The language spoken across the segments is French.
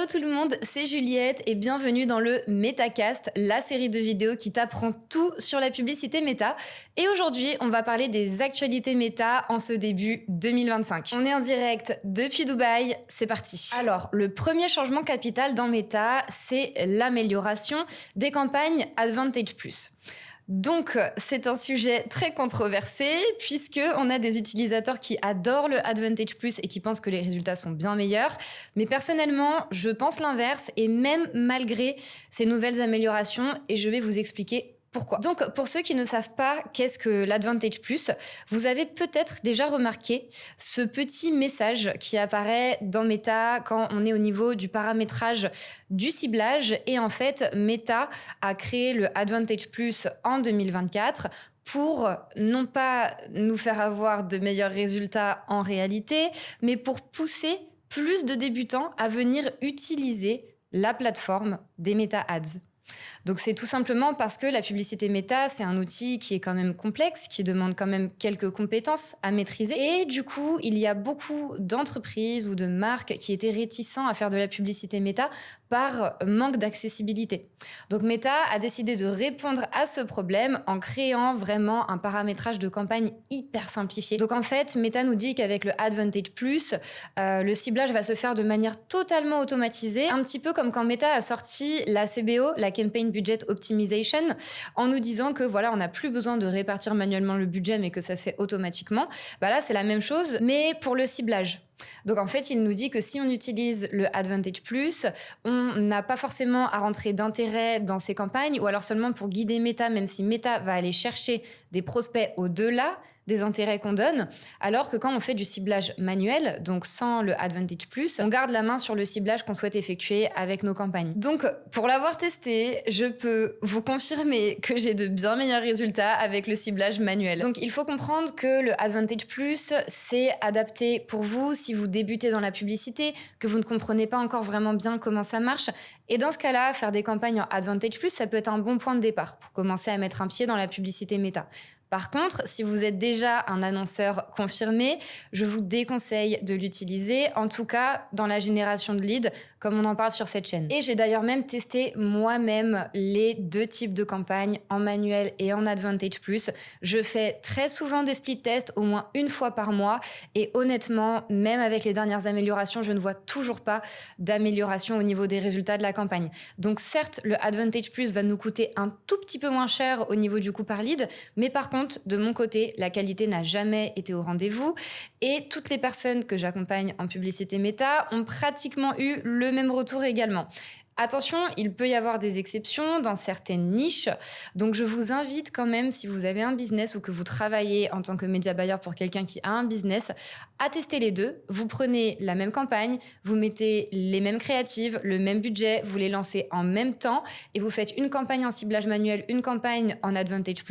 tout le monde, c'est Juliette et bienvenue dans le MetaCast, la série de vidéos qui t'apprend tout sur la publicité méta. Et aujourd'hui, on va parler des actualités méta en ce début 2025. On est en direct depuis Dubaï, c'est parti. Alors, le premier changement capital dans Meta, c'est l'amélioration des campagnes Advantage+. Donc, c'est un sujet très controversé puisque on a des utilisateurs qui adorent le Advantage+ et qui pensent que les résultats sont bien meilleurs. Mais personnellement, je pense l'inverse et même malgré ces nouvelles améliorations, et je vais vous expliquer pourquoi. Donc, pour ceux qui ne savent pas qu'est-ce que l'Advantage+, vous avez peut-être déjà remarqué ce petit message qui apparaît dans Meta quand on est au niveau du paramétrage du ciblage. Et en fait, Meta a créé le Advantage+ en 2024 pour non pas nous faire avoir de meilleurs résultats en réalité, mais pour pousser plus de débutants à venir utiliser la plateforme des Meta Ads. Donc c'est tout simplement parce que la publicité méta, c'est un outil qui est quand même complexe, qui demande quand même quelques compétences à maîtriser. Et du coup, il y a beaucoup d'entreprises ou de marques qui étaient réticents à faire de la publicité méta par manque d'accessibilité. Donc Meta a décidé de répondre à ce problème en créant vraiment un paramétrage de campagne hyper simplifié. Donc en fait, Meta nous dit qu'avec le Advantage+, le ciblage va se faire de manière totalement automatisée, un petit peu comme quand Meta a sorti la CBO, la Campaign Budget Optimization, en nous disant que voilà, on n'a plus besoin de répartir manuellement le budget, mais que ça se fait automatiquement. Bah là, c'est la même chose, mais pour le ciblage. Donc en fait, il nous dit que si on utilise le Advantage+, on n'a pas forcément à rentrer d'intérêt dans ces campagnes, ou alors seulement pour guider Meta, même si Meta va aller chercher des prospects au-delà des intérêts qu'on donne, alors que quand on fait du ciblage manuel, donc sans le Advantage+, on garde la main sur le ciblage qu'on souhaite effectuer avec nos campagnes. Donc, pour l'avoir testé, je peux vous confirmer que j'ai de bien meilleurs résultats avec le ciblage manuel. Donc, il faut comprendre que le Advantage+, c'est adapté pour vous si vous débutez dans la publicité, que vous ne comprenez pas encore vraiment bien comment ça marche. Et dans ce cas-là, faire des campagnes en Advantage+, ça peut être un bon point de départ pour commencer à mettre un pied dans la publicité méta. Par contre, si vous êtes déjà un annonceur confirmé, je vous déconseille de l'utiliser, en tout cas dans la génération de leads, comme on en parle sur cette chaîne. Et j'ai d'ailleurs même testé moi-même les deux types de campagnes, en manuel et en Advantage+. Je fais très souvent des split tests, au moins une fois par mois, et honnêtement, même avec les dernières améliorations, je ne vois toujours pas d'amélioration au niveau des résultats de la campagne. Donc certes, le Advantage+ va nous coûter un tout petit peu moins cher au niveau du coût par lead, mais par contre, de mon côté, la qualité n'a jamais été au rendez-vous et toutes les personnes que j'accompagne en publicité méta ont pratiquement eu le même retour également. Attention, il peut y avoir des exceptions dans certaines niches, donc je vous invite quand même, si vous avez un business ou que vous travaillez en tant que média buyer pour quelqu'un qui a un business, à tester les deux. Vous prenez la même campagne, vous mettez les mêmes créatives, le même budget, vous les lancez en même temps et vous faites une campagne en ciblage manuel, une campagne en Advantage+,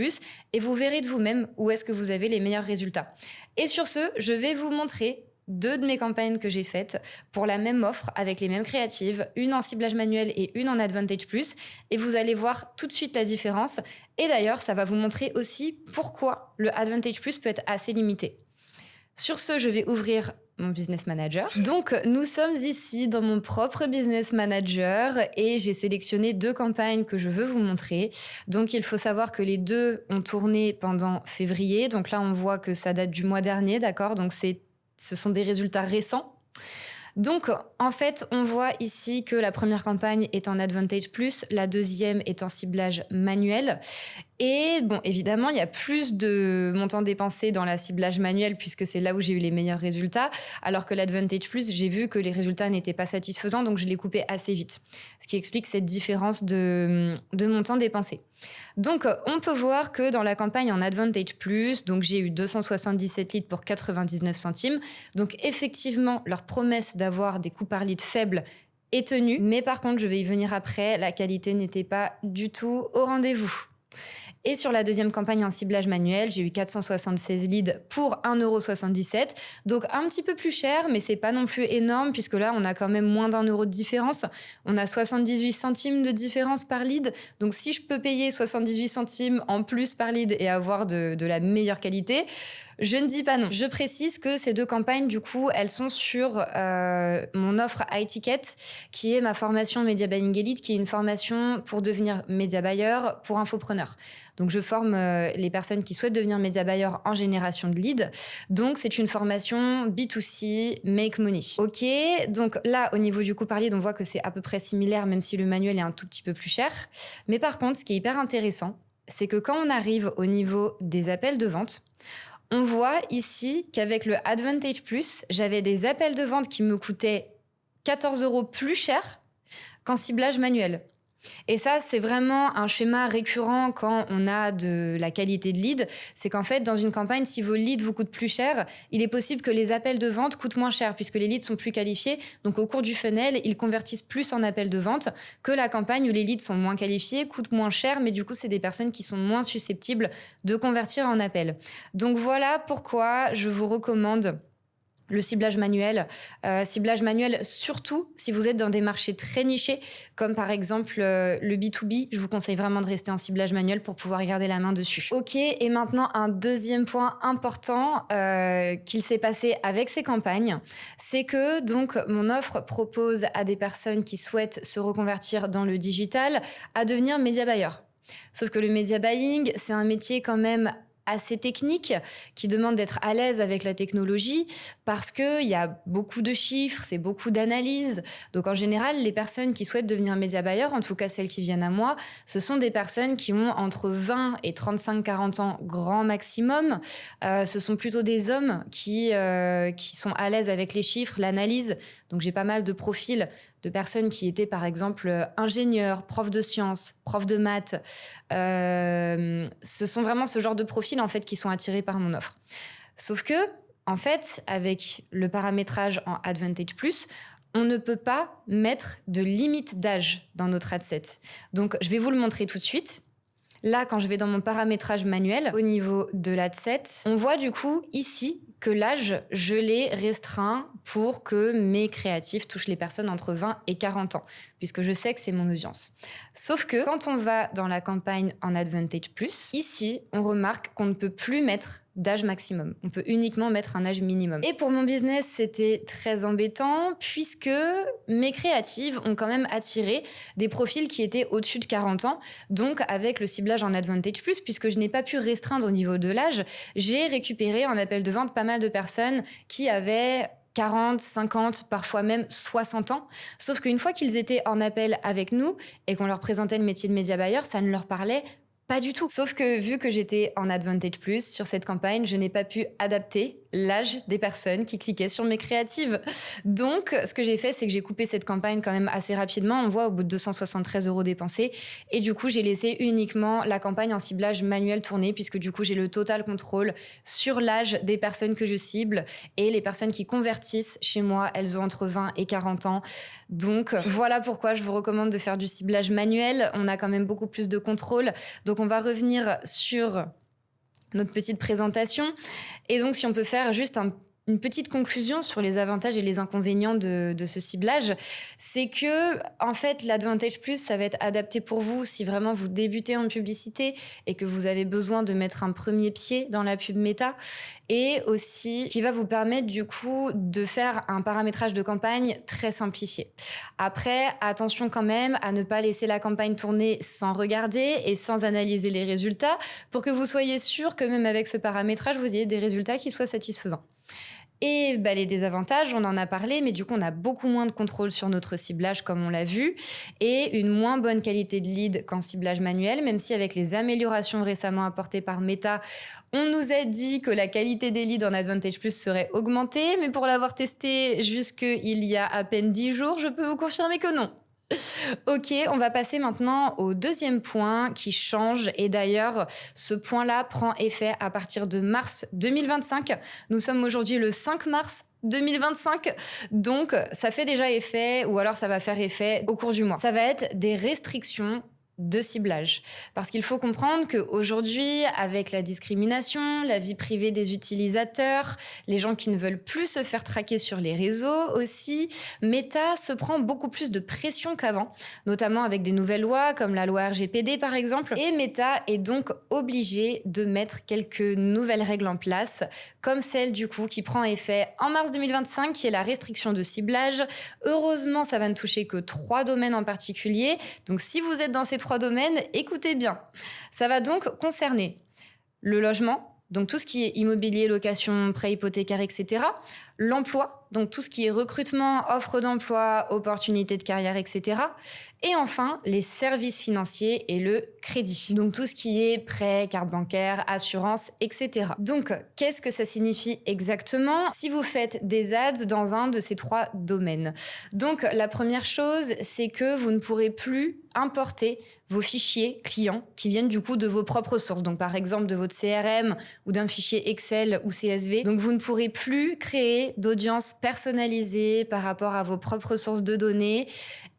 et vous verrez de vous-même où est-ce que vous avez les meilleurs résultats. Et sur ce, je vais vous montrer deux de mes campagnes que j'ai faites pour la même offre avec les mêmes créatives, une en ciblage manuel et une en Advantage+, et vous allez voir tout de suite la différence. Et d'ailleurs, ça va vous montrer aussi pourquoi le Advantage+ peut être assez limité. Sur ce, je vais ouvrir mon business manager. Donc, nous sommes ici dans mon propre business manager et j'ai sélectionné deux campagnes que je veux vous montrer. Donc, il faut savoir que les deux ont tourné pendant février. Donc là, on voit que ça date du mois dernier, d'accord ? Donc, ce sont des résultats récents. Donc, en fait, on voit ici que la première campagne est en Advantage+, la deuxième est en ciblage manuel. Et bon, évidemment, il y a plus de montants dépensés dans la ciblage manuel puisque c'est là où j'ai eu les meilleurs résultats, alors que l'Advantage+, j'ai vu que les résultats n'étaient pas satisfaisants, donc je l'ai coupé assez vite. Ce qui explique cette différence de montants dépensés. Donc, on peut voir que dans la campagne en Advantage+, donc j'ai eu 277 leads pour 99 centimes. Donc, effectivement, leur promesse d'avoir des coûts par lead faibles est tenue. Mais par contre, je vais y venir après, la qualité n'était pas du tout au rendez-vous. Et sur la deuxième campagne en ciblage manuel, j'ai eu 476 leads pour 1,77 €. Donc un petit peu plus cher, mais c'est pas non plus énorme puisque là, on a quand même moins d'1 € de différence. On a 78 centimes de différence par lead. Donc si je peux payer 78 centimes en plus par lead et avoir de la meilleure qualité, Je ne dis pas non. Je précise que ces 2 campagnes, du coup, elles sont sur mon offre iTicket, qui est ma formation Media Buying Elite, qui est une formation pour devenir média buyer pour infopreneurs. Donc, je forme les personnes qui souhaitent devenir média buyer en génération de leads. Donc, c'est une formation B2C, make money. Ok, donc là, au niveau du coût par lead, on voit que c'est à peu près similaire, même si le manuel est un tout petit peu plus cher. Mais par contre, ce qui est hyper intéressant, c'est que quand on arrive au niveau des appels de vente, on voit ici qu'avec le Advantage Plus, j'avais des appels de vente qui me coûtaient 14 € plus cher qu'en ciblage manuel. Et ça, c'est vraiment un schéma récurrent quand on a de la qualité de lead. C'est qu'en fait, dans une campagne, si vos leads vous coûtent plus cher, il est possible que les appels de vente coûtent moins cher puisque les leads sont plus qualifiés. Donc, au cours du funnel, ils convertissent plus en appels de vente que la campagne où les leads sont moins qualifiés, coûtent moins cher, mais du coup, c'est des personnes qui sont moins susceptibles de convertir en appels. Donc, voilà pourquoi je vous recommande le ciblage manuel. Ciblage manuel, surtout si vous êtes dans des marchés très nichés, comme par exemple le B2B, je vous conseille vraiment de rester en ciblage manuel pour pouvoir garder la main dessus. Ok, et maintenant un deuxième point important qu'il s'est passé avec ces campagnes, c'est que donc mon offre propose à des personnes qui souhaitent se reconvertir dans le digital à devenir média buyer. Sauf que le media buying, c'est un métier quand même assez technique, qui demande d'être à l'aise avec la technologie parce qu'il y a beaucoup de chiffres, c'est beaucoup d'analyses. Donc en général, les personnes qui souhaitent devenir média buyer, en tout cas celles qui viennent à moi, ce sont des personnes qui ont entre 20 et 35-40 ans grand maximum. Ce sont plutôt des hommes qui sont à l'aise avec les chiffres, l'analyse. Donc j'ai pas mal de profils de personnes qui étaient par exemple ingénieurs, profs de sciences, profs de maths. Ce sont vraiment ce genre de profils en fait qui sont attirés par mon offre. Sauf que en fait, avec le paramétrage en Advantage Plus, on ne peut pas mettre de limite d'âge dans notre ad set. Donc je vais vous le montrer tout de suite. Là, quand je vais dans mon paramétrage manuel, au niveau de l'ad set, on voit du coup ici que l'âge, je l'ai restreint pour que mes créatifs touchent les personnes entre 20 et 40 ans, puisque je sais que c'est mon audience. Sauf que quand on va dans la campagne en Advantage Plus, ici, on remarque qu'on ne peut plus mettre d'âge maximum. On peut uniquement mettre un âge minimum. Et pour mon business, c'était très embêtant puisque mes créatives ont quand même attiré des profils qui étaient au-dessus de 40 ans. Donc, avec le ciblage en Advantage Plus, puisque je n'ai pas pu restreindre au niveau de l'âge, j'ai récupéré en appel de vente pas mal de personnes qui avaient 40, 50, parfois même 60 ans. Sauf qu'une fois qu'ils étaient en appel avec nous et qu'on leur présentait le métier de média buyer, ça ne leur parlait pas du tout. Sauf que vu que j'étais en Advantage Plus sur cette campagne, je n'ai pas pu adapter l'âge des personnes qui cliquaient sur mes créatives. Donc, ce que j'ai fait, c'est que j'ai coupé cette campagne quand même assez rapidement. On voit au bout de 273 € dépensés. Et du coup, j'ai laissé uniquement la campagne en ciblage manuel tourner puisque du coup, j'ai le total contrôle sur l'âge des personnes que je cible. Et les personnes qui convertissent chez moi, elles ont entre 20 et 40 ans. Donc, voilà pourquoi je vous recommande de faire du ciblage manuel. On a quand même beaucoup plus de contrôle. Donc, on va revenir sur notre petite présentation. Et donc, si on peut faire juste une petite conclusion sur les avantages et les inconvénients de ce ciblage, c'est que, en fait, l'Advantage Plus, ça va être adapté pour vous si vraiment vous débutez en publicité et que vous avez besoin de mettre un premier pied dans la pub méta, et aussi qui va vous permettre, du coup, de faire un paramétrage de campagne très simplifié. Après, attention quand même à ne pas laisser la campagne tourner sans regarder et sans analyser les résultats pour que vous soyez sûr que même avec ce paramétrage, vous ayez des résultats qui soient satisfaisants. Et les désavantages, on en a parlé, mais du coup, on a beaucoup moins de contrôle sur notre ciblage, comme on l'a vu, et une moins bonne qualité de lead qu'en ciblage manuel, même si avec les améliorations récemment apportées par Meta, on nous a dit que la qualité des leads en Advantage Plus serait augmentée, mais pour l'avoir testé jusqu'il y a à peine 10 jours, je peux vous confirmer que non. Ok, on va passer maintenant au deuxième point qui change, et d'ailleurs ce point-là prend effet à partir de mars 2025. Nous sommes aujourd'hui le 5 mars 2025, donc ça fait déjà effet, ou alors ça va faire effet au cours du mois. Ça va être des restrictions de ciblage. Parce qu'il faut comprendre qu'aujourd'hui, avec la discrimination, la vie privée des utilisateurs, les gens qui ne veulent plus se faire traquer sur les réseaux aussi, Meta se prend beaucoup plus de pression qu'avant, notamment avec des nouvelles lois comme la loi RGPD par exemple. Et Meta est donc obligé de mettre quelques nouvelles règles en place, comme celle du coup qui prend effet en mars 2025, qui est la restriction de ciblage. Heureusement, ça va ne toucher que 3 domaines en particulier. Donc si vous êtes dans ces 3 domaines, écoutez bien. Ça va donc concerner le logement, donc tout ce qui est immobilier, location, prêt hypothécaire, etc. L'emploi, donc tout ce qui est recrutement, offre d'emploi, opportunités de carrière, etc. Et enfin, les services financiers et le crédit. Donc tout ce qui est prêt, carte bancaire, assurance, etc. Donc, qu'est-ce que ça signifie exactement si vous faites des ads dans un de ces 3 domaines? Donc, la première chose, c'est que vous ne pourrez plus importer vos fichiers clients qui viennent du coup de vos propres sources. Donc, par exemple, de votre CRM ou d'un fichier Excel ou CSV. Donc, vous ne pourrez plus créer d'audience personnalisée par rapport à vos propres sources de données.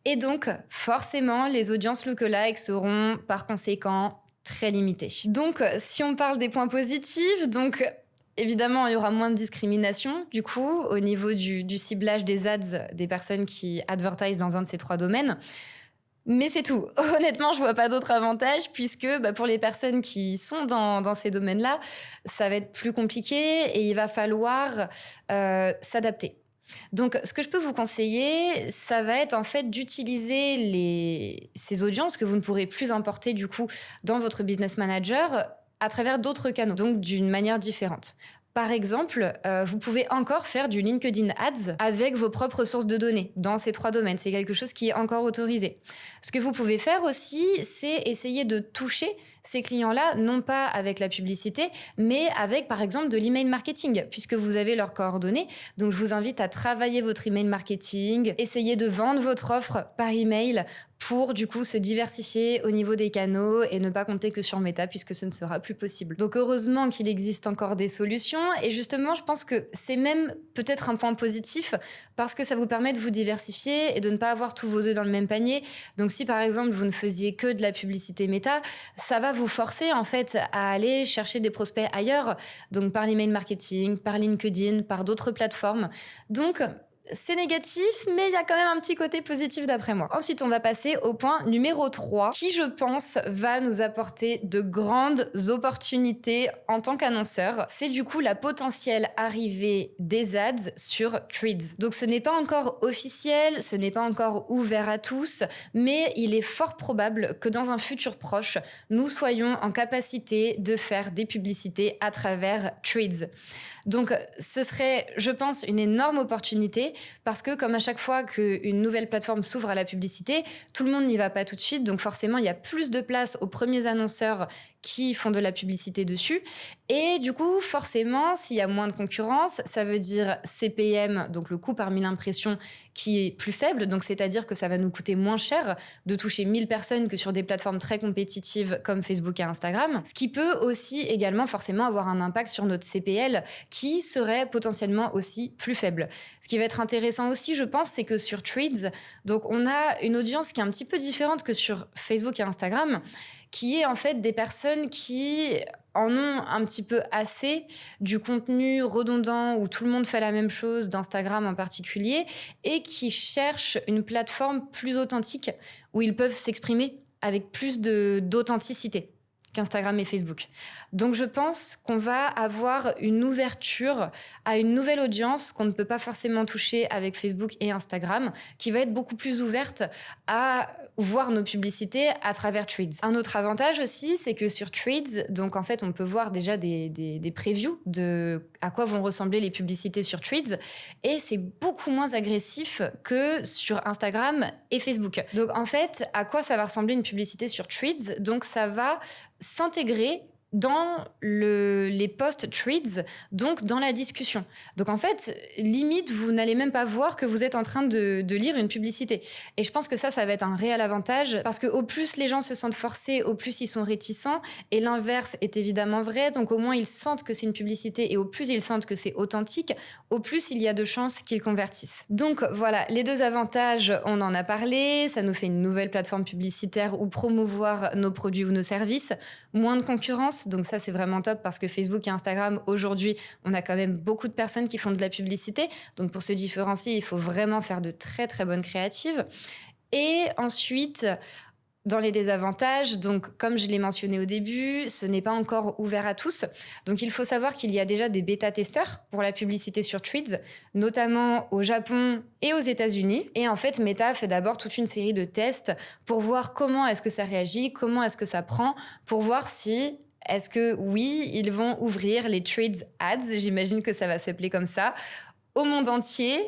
Et donc, forcément, les audiences lookalike seront par conséquent très limitées. Donc, si on parle des points positifs, donc évidemment, il y aura moins de discrimination, du coup, au niveau du ciblage des ads des personnes qui advertisent dans un de ces 3 domaines. Mais c'est tout. Honnêtement, je vois pas d'autres avantages puisque pour les personnes qui sont dans ces domaines-là, ça va être plus compliqué et il va falloir s'adapter. Donc, ce que je peux vous conseiller, ça va être en fait d'utiliser ces audiences que vous ne pourrez plus importer du coup dans votre business manager à travers d'autres canaux, donc d'une manière différente. Par exemple, vous pouvez encore faire du LinkedIn Ads avec vos propres sources de données dans ces 3 domaines. C'est quelque chose qui est encore autorisé. Ce que vous pouvez faire aussi, c'est essayer de toucher ces clients-là, non pas avec la publicité, mais avec, par exemple, de l'email marketing, puisque vous avez leurs coordonnées. Donc, je vous invite à travailler votre email marketing, essayer de vendre votre offre par email pour du coup se diversifier au niveau des canaux et ne pas compter que sur Meta puisque ce ne sera plus possible. Donc heureusement qu'il existe encore des solutions et justement je pense que c'est même peut-être un point positif parce que ça vous permet de vous diversifier et de ne pas avoir tous vos œufs dans le même panier. Donc si par exemple vous ne faisiez que de la publicité Meta, ça va vous forcer en fait à aller chercher des prospects ailleurs, donc par l'email marketing, par LinkedIn, par d'autres plateformes. Donc c'est négatif, mais il y a quand même un petit côté positif d'après moi. Ensuite, on va passer au point numéro 3, qui, je pense, va nous apporter de grandes opportunités en tant qu'annonceur. C'est du coup la potentielle arrivée des ads sur Threads. Donc, ce n'est pas encore officiel, ce n'est pas encore ouvert à tous, mais il est fort probable que dans un futur proche, nous soyons en capacité de faire des publicités à travers Threads. Donc, ce serait, je pense, une énorme opportunité parce que comme à chaque fois qu'une nouvelle plateforme s'ouvre à la publicité, tout le monde n'y va pas tout de suite. Donc, forcément, il y a plus de place aux premiers annonceurs qui font de la publicité dessus. Et du coup, forcément, s'il y a moins de concurrence, ça veut dire CPM, donc le coût par 1000 impressions, qui est plus faible. Donc, c'est-à-dire que ça va nous coûter moins cher de toucher 1000 personnes que sur des plateformes très compétitives comme Facebook et Instagram. Ce qui peut aussi également forcément avoir un impact sur notre CPL qui serait potentiellement aussi plus faible. Ce qui va être intéressant aussi, je pense, c'est que sur Threads, donc on a une audience qui est un petit peu différente que sur Facebook et Instagram, qui est en fait des personnes qui en ont un petit peu assez du contenu redondant où tout le monde fait la même chose, d'Instagram en particulier, et qui cherchent une plateforme plus authentique où ils peuvent s'exprimer avec plus d'authenticité qu'Instagram et Facebook. Donc je pense qu'on va avoir une ouverture à une nouvelle audience qu'on ne peut pas forcément toucher avec Facebook et Instagram, qui va être beaucoup plus ouverte à voir nos publicités à travers Threads. Un autre avantage aussi, c'est que sur Threads, donc en fait on peut voir déjà des previews de à quoi vont ressembler les publicités sur Threads, et c'est beaucoup moins agressif que sur Instagram et Facebook. Donc en fait, à quoi ça va ressembler une publicité sur Threads? Donc ça va s'intégrer dans les posts Threads, donc dans la discussion. Donc en fait, limite, vous n'allez même pas voir que vous êtes en train de lire une publicité. Et je pense que ça va être un réel avantage parce qu'au plus les gens se sentent forcés, au plus ils sont réticents. Et l'inverse est évidemment vrai. Donc au moins, ils sentent que c'est une publicité et au plus ils sentent que c'est authentique, au plus il y a de chances qu'ils convertissent. Donc voilà, les deux avantages, on en a parlé. Ça nous fait une nouvelle plateforme publicitaire où promouvoir nos produits ou nos services. Moins de concurrence. Donc ça, c'est vraiment top parce que Facebook et Instagram, aujourd'hui, on a quand même beaucoup de personnes qui font de la publicité. Donc pour se différencier, il faut vraiment faire de très, très bonnes créatives. Et ensuite, dans les désavantages, donc comme je l'ai mentionné au début, ce n'est pas encore ouvert à tous. Donc il faut savoir qu'il y a déjà des bêta-testeurs pour la publicité sur Threads, notamment au Japon et aux États-Unis. Et en fait, Meta fait d'abord toute une série de tests pour voir comment est-ce que ça réagit, comment est-ce que ça prend, pour voir si est-ce que oui, ils vont ouvrir les Threads Ads, j'imagine que ça va s'appeler comme ça, au monde entier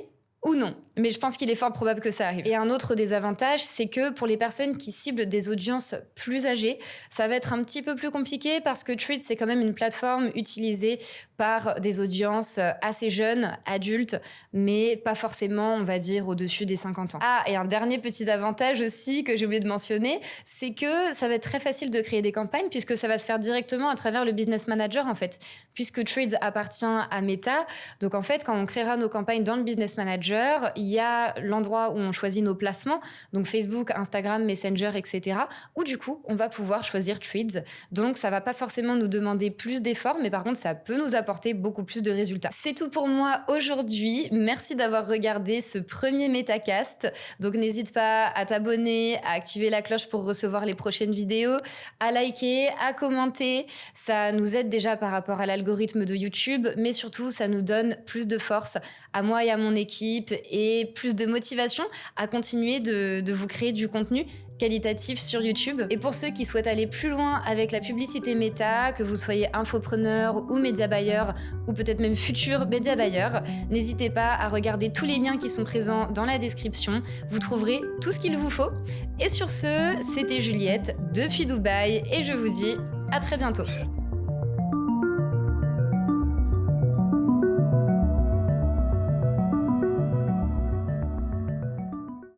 ou non. Mais je pense qu'il est fort probable que ça arrive. Et un autre désavantage, c'est que pour les personnes qui ciblent des audiences plus âgées, ça va être un petit peu plus compliqué parce que Threads, c'est quand même une plateforme utilisée par des audiences assez jeunes, adultes, mais pas forcément, on va dire, au-dessus des 50 ans. Ah, et un dernier petit avantage aussi que j'ai oublié de mentionner, c'est que ça va être très facile de créer des campagnes puisque ça va se faire directement à travers le Business Manager, en fait. Puisque Threads appartient à Meta, donc en fait, quand on créera nos campagnes dans le Business Manager, il y a l'endroit où on choisit nos placements, donc Facebook, Instagram, Messenger, etc., où du coup, on va pouvoir choisir Threads. Donc, ça va pas forcément nous demander plus d'efforts, mais par contre, ça peut nous apporter beaucoup plus de résultats. C'est tout pour moi aujourd'hui. Merci d'avoir regardé ce premier Metacast. Donc, n'hésite pas à t'abonner, à activer la cloche pour recevoir les prochaines vidéos, à liker, à commenter. Ça nous aide déjà par rapport à l'algorithme de YouTube, mais surtout, ça nous donne plus de force à moi et à mon équipe et plus de motivation à continuer de vous créer du contenu qualitatif sur YouTube. Et pour ceux qui souhaitent aller plus loin avec la publicité méta, que vous soyez infopreneur ou média buyer ou peut-être même futur média buyer, n'hésitez pas à regarder tous les liens qui sont présents dans la description. Vous trouverez tout ce qu'il vous faut. Et sur ce, c'était Juliette depuis Dubaï et je vous dis à très bientôt.